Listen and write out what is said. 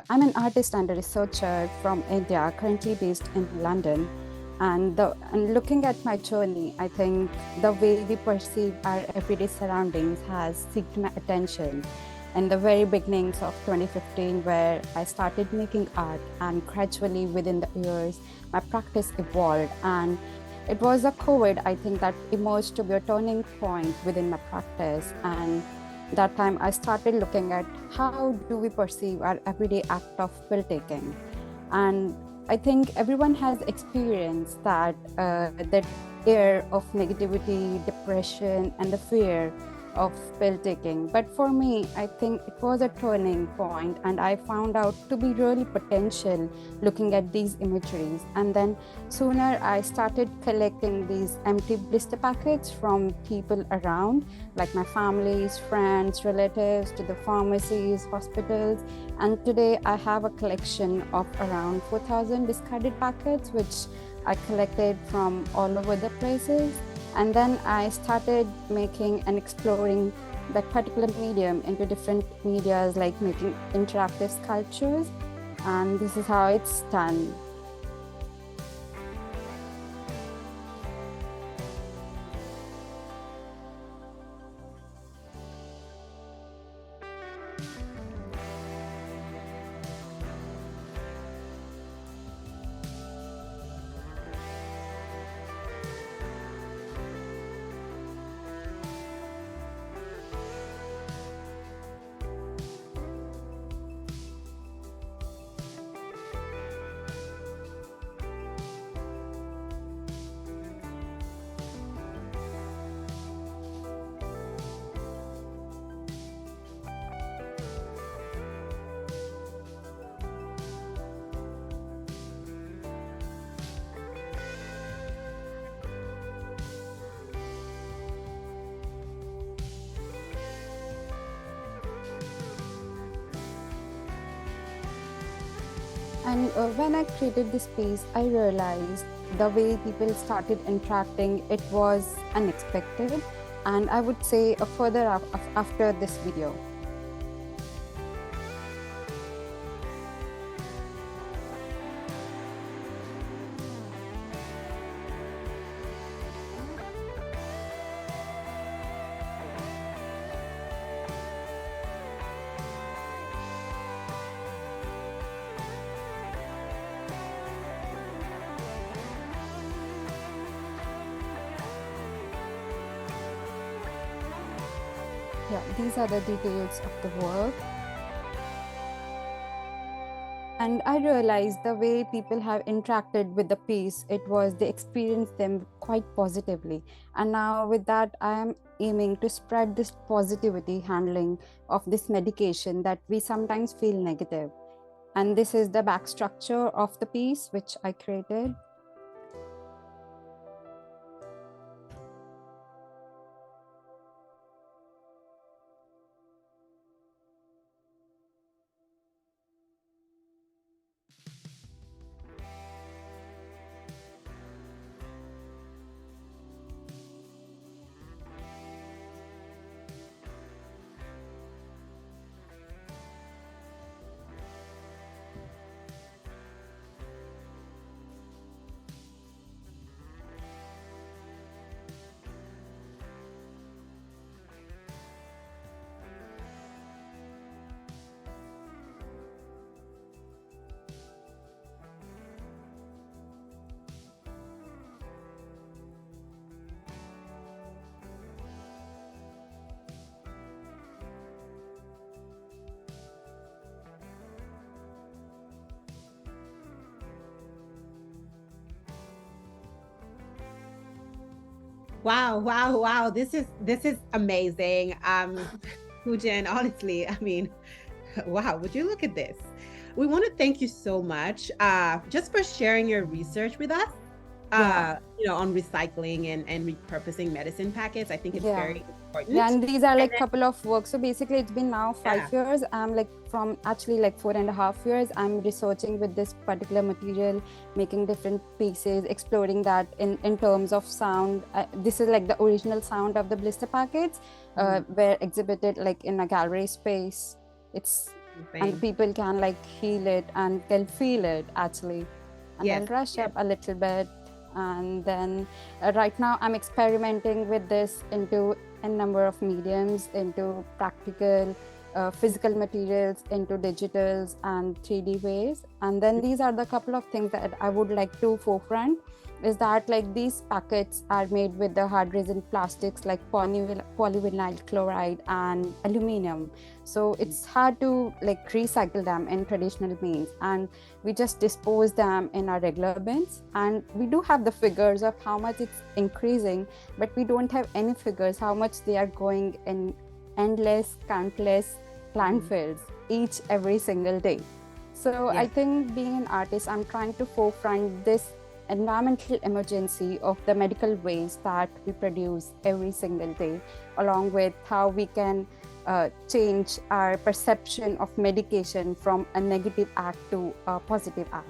I'm an artist and a researcher from India, currently based in London. And looking at my journey, I think the way we perceive our everyday surroundings has seeked my attention. In the very beginnings of 2015, where I started making art, and gradually within the years, my practice evolved. And it was a COVID, I think, that emerged to be a turning point within my practice. And that time I started looking at how do we perceive our everyday act of pill taking. And I think everyone has experienced that air of negativity, depression, and the fear of pill taking. But for me, I think it was a turning point, and I found out to be really potential looking at these imageries. And then sooner I started collecting these empty blister packets from people around, like my families, friends, relatives, to the pharmacies, hospitals. And today I have a collection of around 4,000 discarded packets, which I collected from all over the places. And then I started making and exploring that particular medium into different medias, like making interactive sculptures. And this is how it's done. And when I created this piece, I realized the way people started interacting, it was unexpected. And I would say after this video. Yeah, these are the details of the work. And I realized the way people have interacted with the piece, it was they experienced them quite positively. And now with that, I am aiming to spread this positivity handling of this medication that we sometimes feel negative. And this is the back structure of the piece which I created. Wow, wow, wow. This is amazing. Poojan, honestly, I mean, wow, would you look at this? We want to thank you so much just for sharing your research with us. Yeah, On recycling and repurposing medicine packets. I think it's yeah. very Yeah, important. and these are And like then, couple of works. So basically, it's been now yeah. 5 years. I'm like from actually like 4.5 years. I'm researching with this particular material, making different pieces, exploring that in terms of sound. This is like the original sound of the blister packets, Mhm. were exhibited like in a gallery space. It's and Same. people can like heal it and can feel it actually. And Yes. I'll rush Yes. up a little bit. And then right now I'm experimenting with this into a number of mediums, into practical physical materials, into digitals and 3D ways. And then these are the couple of things that I would like to forefront, is that like these packets are made with the hard resin plastics like polyvinyl chloride and aluminum, so it's hard to like recycle them in traditional means, and we just dispose them in our regular bins. And we do have the figures of how much it's increasing, but we don't have any figures how much they are going in endless countless landfills each every single day. So I Yes. think being an artist, I'm trying to forefront this environmental emergency of the medical waste that we produce every single day, along with how we can change our perception of medication from a negative act to a positive act.